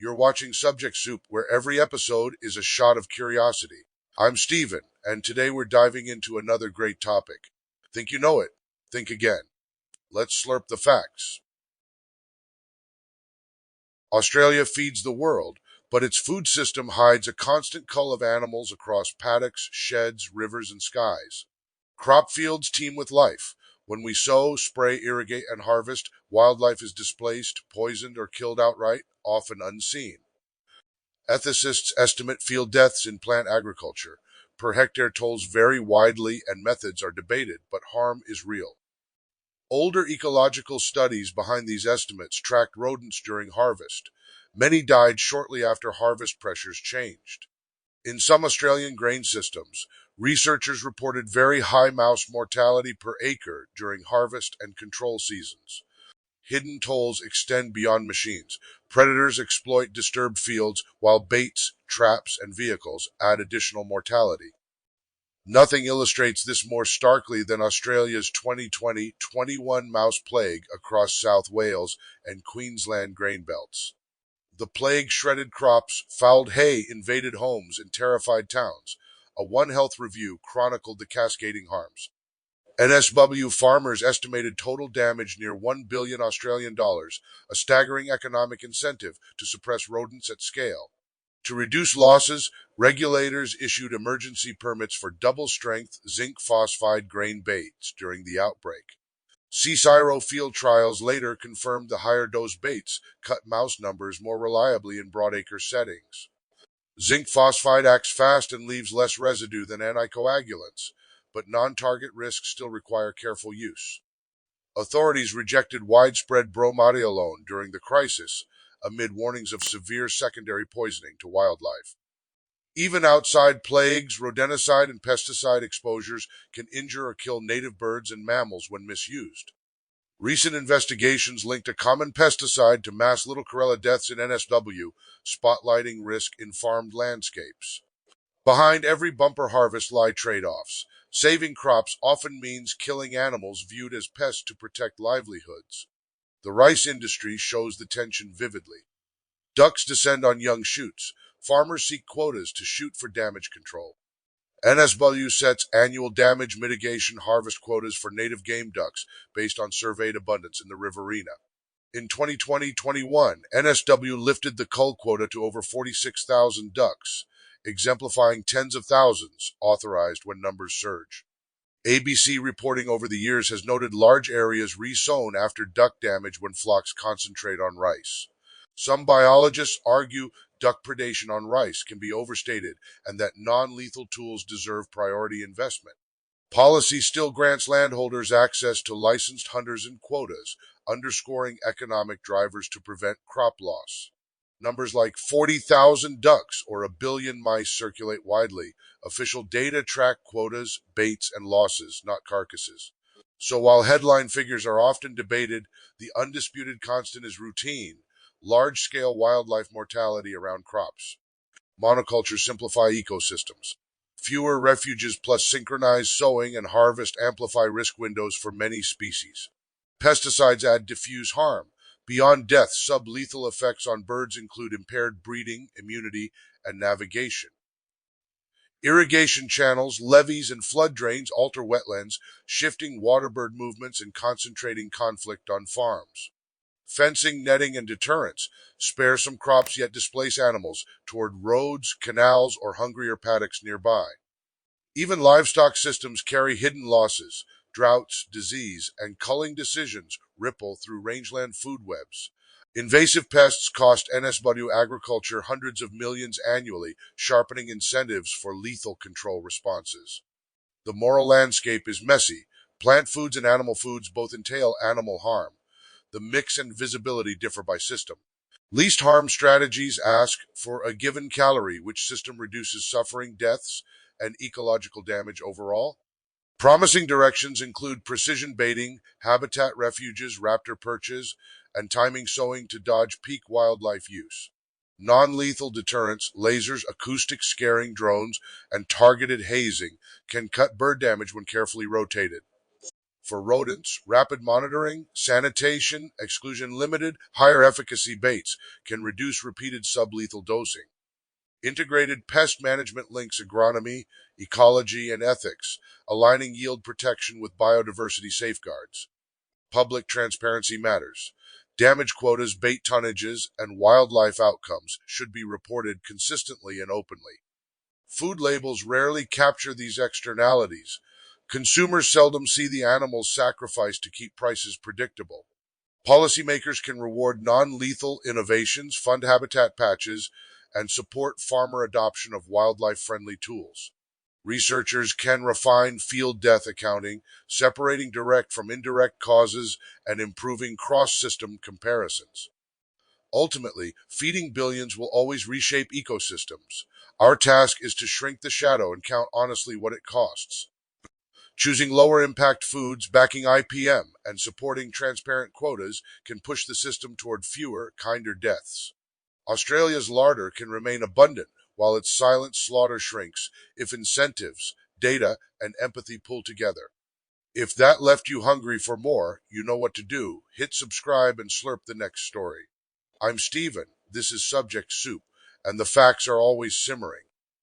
You're watching Subject Soup, where every episode is a shot of curiosity. I'm Steven, and today we're diving into another great topic. Think you know it? Think again. Let's slurp the facts. Australia feeds the world, but its food system hides a constant cull of animals across paddocks, sheds, rivers, and skies. Crop fields teem with life. When we sow, spray, irrigate, and harvest, wildlife is displaced, poisoned, or killed outright, often unseen. Ethicists estimate field deaths in plant agriculture. Per hectare tolls vary widely and methods are debated, but harm is real. Older ecological studies behind these estimates tracked rodents during harvest. Many died shortly after harvest pressures changed. In some Australian grain systems, researchers reported very high mouse mortality per acre during harvest and control seasons. Hidden tolls extend beyond machines. Predators exploit disturbed fields, while baits, traps, and vehicles add additional mortality. Nothing illustrates this more starkly than Australia's 2020-21 mouse plague across South Wales and Queensland grain belts. The plague shredded crops, fouled hay, invaded homes, and terrified towns. A One Health review chronicled the cascading harms. NSW farmers estimated total damage near 1 billion Australian dollars, a staggering economic incentive to suppress rodents at scale. To reduce losses, regulators issued emergency permits for double-strength zinc phosphide grain baits during the outbreak. CSIRO field trials later confirmed the higher dose baits cut mouse numbers more reliably in broadacre settings. Zinc phosphide acts fast and leaves less residue than anticoagulants, but non-target risks still require careful use. Authorities rejected widespread bromadiolone during the crisis, amid warnings of severe secondary poisoning to wildlife. Even outside plagues, rodenticide and pesticide exposures can injure or kill native birds and mammals when misused. Recent investigations linked a common pesticide to mass little corella deaths in NSW, spotlighting risk in farmed landscapes. Behind every bumper harvest lie trade-offs. Saving crops often means killing animals viewed as pests to protect livelihoods. The rice industry shows the tension vividly. Ducks descend on young shoots. Farmers seek quotas to shoot for damage control. NSW sets annual damage mitigation harvest quotas for native game ducks based on surveyed abundance in the riverina. In 2020-21, NSW lifted the cull quota to over 46,000 ducks, exemplifying tens of thousands authorized when numbers surge. ABC reporting over the years has noted large areas resown after duck damage when flocks concentrate on rice. Some biologists argue duck predation on rice can be overstated and that non-lethal tools deserve priority investment. Policy still grants landholders access to licensed hunters and quotas, underscoring economic drivers to prevent crop loss. Numbers like 40,000 ducks or a billion mice circulate widely. Official data track quotas, baits, and losses, not carcasses. So while headline figures are often debated, the undisputed constant is routine, large-scale wildlife mortality around crops. Monocultures simplify ecosystems. Fewer refuges plus synchronized sowing and harvest amplify risk windows for many species. Pesticides add diffuse harm. Beyond death, sublethal effects on birds include impaired breeding, immunity, and navigation. Irrigation channels, levees, and flood drains alter wetlands, shifting waterbird movements and concentrating conflict on farms. Fencing, netting, and deterrence spare some crops yet displace animals toward roads, canals, or hungrier paddocks nearby. Even livestock systems carry hidden losses. Droughts, disease, and culling decisions ripple through rangeland food webs. Invasive pests cost NSW agriculture hundreds of millions annually, sharpening incentives for lethal control responses. The moral landscape is messy. Plant foods and animal foods both entail animal harm. The mix and visibility differ by system. Least harm strategies ask for a given calorie, which system reduces suffering, deaths, and ecological damage overall. Promising directions include precision baiting, habitat refuges, raptor perches, and timing sowing to dodge peak wildlife use. Non-lethal deterrents, lasers, acoustic scaring drones, and targeted hazing can cut bird damage when carefully rotated. For rodents, rapid monitoring, sanitation, exclusion limited, higher efficacy baits can reduce repeated sublethal dosing. Integrated pest management links agronomy, ecology, and ethics, aligning yield protection with biodiversity safeguards. Public transparency matters. Damage quotas, bait tonnages, and wildlife outcomes should be reported consistently and openly. Food labels rarely capture these externalities. Consumers seldom see the animals sacrificed to keep prices predictable. Policymakers can reward non-lethal innovations, fund habitat patches, and support farmer adoption of wildlife-friendly tools. Researchers can refine field death accounting, separating direct from indirect causes and improving cross-system comparisons. Ultimately, feeding billions will always reshape ecosystems. Our task is to shrink the shadow and count honestly what it costs. Choosing lower impact foods, backing IPM, and supporting transparent quotas can push the system toward fewer, kinder deaths. Australia's larder can remain abundant while its silent slaughter shrinks if incentives, data, and empathy pull together. If that left you hungry for more, you know what to do. Hit subscribe and slurp the next story. I'm Steven. This is Subject Soup, and the facts are always simmering.